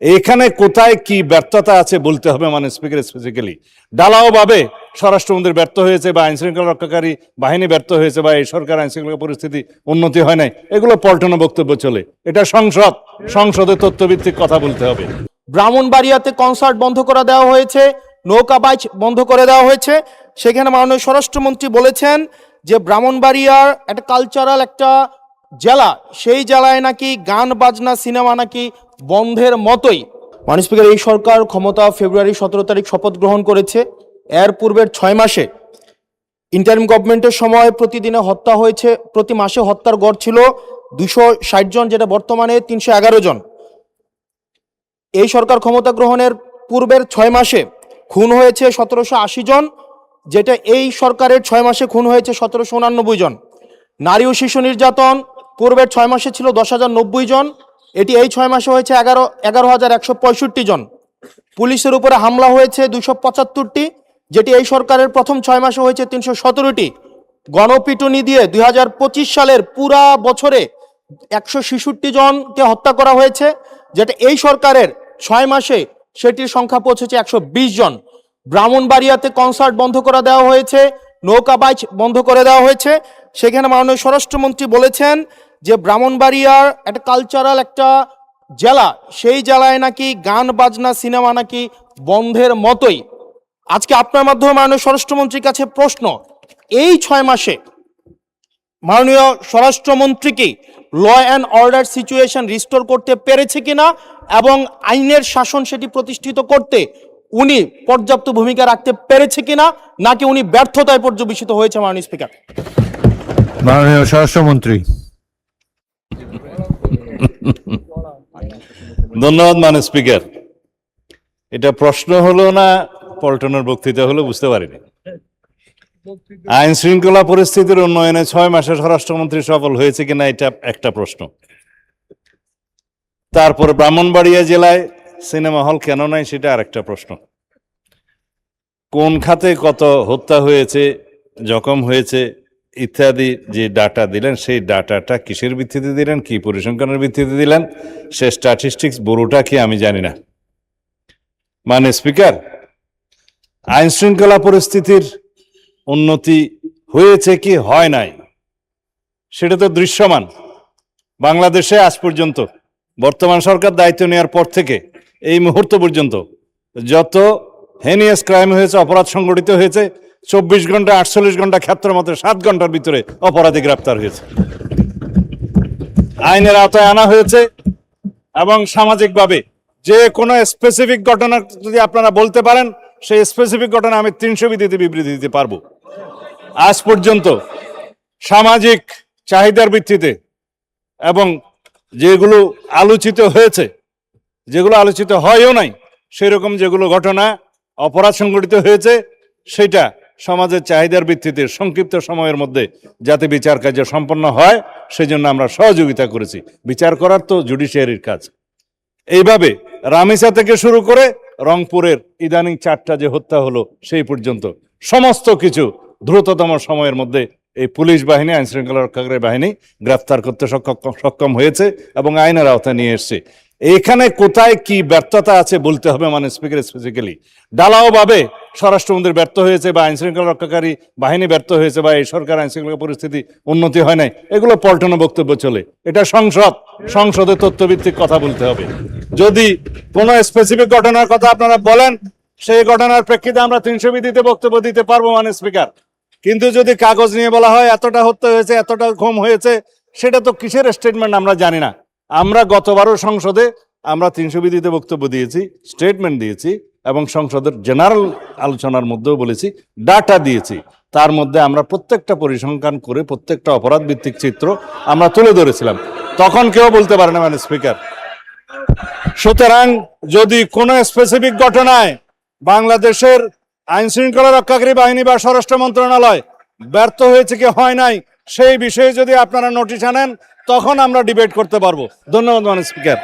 এখানে কোথায় কি ব্যর্থতা আছে বলতে হবে মানে স্পিকার স্পেসিফিক্যালি ঢালাও ভাবে স্বরাষ্ট্রমন্ত্রী ব্যর্থ হয়েছে বা আইন শৃঙ্খলা রক্ষাকারী বাহিনী ব্যর্থ হয়েছে বা এই সরকার আইন শৃঙ্খলা পরিস্থিতি উন্নতি হয় নাই, এগুলো পল্টনা বক্তব্য চলে। এটা সংসদে তথ্যভিত্তিক কথা বলতে হবে। ব্রাহ্মণবাড়িয়াতে কনসার্ট বন্ধ করে দেওয়া হয়েছে, নৌকাবাজ বন্ধ করে দেওয়া হয়েছে। সেখানে মাননীয় স্বরাষ্ট্রমন্ত্রী বলেছেন যে ব্রাহ্মণবাড়িয়ার একটা কালচারাল একটা জেলা, সেই জেলায় নাকি গান বাজনা সিনেমা নাকি বন্ধের মতোই। মাননীয় স্পিকার, এই সরকার ক্ষমতা ফেব্রুয়ারি 17 তারিখ শপথ গ্রহণ করেছে। এর পূর্বের 6 মাসে ইন্টারিম গভর্নমেন্টের সময় প্রতিদিনে হত্যা হয়েছে, প্রতি মাসে হত্যার গড় ছিল 260 জন, যেটা বর্তমানে 311 জন। এই সরকার ক্ষমতা গ্রহণের পূর্বের 6 মাসে খুন হয়েছে 1780 জন, যেটা এই সরকারের 6 মাসে খুন হয়েছে 1789 জন। নারী ও শিশু নির্যাতন পূর্বের 6 মাসে ছিল 10,090 জন, এটি এই 6 মাসে হয়েছে 11,165 জন। পুলিশের উপরে হামলা হয়েছে 275টি, যেটি এই সরকারের প্রথম 6 মাসে হয়েছে 317টি। গণপিটুনি দিয়ে 2025 সালের পুরা বছরে 166 জনকে হত্যা করা হয়েছে, যেটা এই সরকারের 6 মাসে সেটির সংখ্যা পৌঁছেছে 120 জন। ব্রাহ্মণবাড়িয়াতে কনসার্ট বন্ধ করে দেওয়া হয়েছে, নৌকাবাজ বন্ধ করে দেওয়া হয়েছে। সেখানে মাননীয় স্বরাষ্ট্রমন্ত্রী বলেছেন যে ব্রাহ্মণবাড়িয়ার একটা কালচারাল একটা জেলা, সেই জেলায় নাকি গান বাজনা সিনেমা নাকি বন্ধের মতোই। আজকে আপনার মাধ্যমে মাননীয় স্বরাষ্ট্রমন্ত্রীর কাছে প্রশ্ন, এই 6 মাসে মাননীয় স্বরাষ্ট্রমন্ত্রী কি law and order situation restore করতে পেরেছে কিনা এবং আইনের শাসন সেটি প্রতিষ্ঠিত করতে উনি পর্যাপ্ত ভূমিকা রাখতে পেরেছে কিনা, নাকি উনি ব্যর্থতায় পর্যবেসিত হয়েছে? মাননীয় স্পিকার। মাননীয় স্বরাষ্ট্রমন্ত্রী। ধন্যবাদ মাননীয় স্পিকার। এটা প্রশ্ন হলো না পল্টনের বক্তৃতা হলো বুঝতে পারিনি। আইন শৃঙ্খলা পরিস্থিতির উন্নয়নে 6 মাসে স্বরাষ্ট্রমন্ত্রী সফল হয়েছে কিনা এটা একটা প্রশ্ন। তারপর ব্রাহ্মণবাড়িয়া জেলায় সিনেমা হল কেন নাই সেটা আরেকটা প্রশ্ন। কোন খাতে কত হত্যা হয়েছে, জখম হয়েছে ইত্যাদি যে ডাটা দিলেন, সেই ডাটাটা কিসের ভিত্তিতে দিলেন, কি পরিসংখ্যানের ভিত্তিতে দিলেন, সে স্ট্যাটিস্টিক্স বড়টা কি আমি জানি না। মানে স্পিকার, আইন শৃঙ্খলা পরিস্থিতির উন্নতি হয়েছে কি হয় নাই সেটা তো দৃশ্যমান। বাংলাদেশে আজ পর্যন্ত বর্তমান সরকার দায়িত্ব নেওয়ার পর থেকে এই মুহূর্ত পর্যন্ত যত হেনিয়াস ক্রাইম হয়েছে, অপরাধ সংগঠিত হয়েছে, 24 ঘন্টা 48 ঘন্টা ক্ষেত্রের মধ্যে 7 ঘন্টার ভিতরে অপরাধী গ্রেপ্তার হয়েছে, আইনের আওতায় আনা হয়েছে। এবং সামাজিকভাবে যে কোনো স্পেসিফিক ঘটনা যদি আপনারা বলতে পারেন, সেই স্পেসিফিক ঘটনা আমি 300 বিবৃতি দিতে পারবো। আজ পর্যন্ত সামাজিক চাহিদার ভিত্তিতে এবং যেগুলো আলোচিত হয়েছে, যেগুলো আলোচিত হয়ও নাই, সেরকম যেগুলো ঘটনা অপরাধ সংগঠিত হয়েছে, সেটা সমাজের চাহিদার ভিত্তিতে সংক্ষিপ্ত সময়ের মধ্যে যাতে বিচার কার্য সম্পন্ন হয় সেজন্য আমরা সহযোগিতা করেছি। বিচার করার তো জুডিশিয়ারির কাজ। এইভাবে রামিসা থেকে শুরু করে রংপুরের ইদানিং 4টা যে হত্যা হলো সেই পর্যন্ত সমস্ত কিছু দ্রুততম সময়ের মধ্যে এই পুলিশ বাহিনী, আইন শৃঙ্খলা রক্ষাকারী বাহিনী গ্রেফতার করতে সক্ষম হয়েছে এবং আইনের আওতায় নিয়ে এসছে। এখানে কোথায় কি ব্যর্থতা আছে বলতে হবে মানে স্পিকার স্পেসিফিক্যালি ঢালাও ভাবে স্বরাষ্ট্রমন্ত্রী ব্যর্থ হয়েছে বা আইন শৃঙ্খলা রক্ষাকারী বাহিনী ব্যর্থ হয়েছে বা এই সরকার আইন শৃঙ্খলা পরিস্থিতি উন্নতি হয় নাই, এগুলো পল্টনা বক্তব্য চলে। এটা সংসদে তথ্যভিত্তিক কথা বলতে হবে। যদি কোনো স্পেসিফিক ঘটনার কথা আপনারা বলেন, সেই ঘটনার প্রেক্ষিতে আমরা 300 বিধিতে বক্তব্য দিতে পারবো মানে স্পিকার। কিন্তু যদি কাগজ নিয়ে বলা হয় এতটা হত্যা হয়েছে, এতটা ঘুম হয়েছে, সেটা তো কিসের স্টেটমেন্ট আমরা জানি না। আমরা গতবারও সংসদে আমরা 300 বিধিতে বক্তব্য দিয়েছি, স্টেটমেন্ট দিয়েছি এবং সংসদের জেনারেল আলোচনার মধ্যেও বলেছি, ডাটা দিয়েছি। তার মধ্যে আমরা প্রত্যেকটা পরিসংখ্যান করে প্রত্যেকটা অপরাধ ভিত্তিক চিত্র আমরা তুলে ধরেছিলাম। তখন কেউ বলতে পারে না মানে স্পিকার। সুতরাং যদি কোনো স্পেসিফিক ঘটনায় বাংলাদেশের আইন শৃঙ্খলা রক্ষাকারী বাহিনী বা স্বরাষ্ট্র মন্ত্রণালয় ব্যর্থ হয়েছে কি হয় নাই, সেই বিষয়ে যদি আপনারা নোটিশ আনেন, তখন আমরা ডিবেট করতে পারবো। ধন্যবাদ মাননীয় স্পিকার।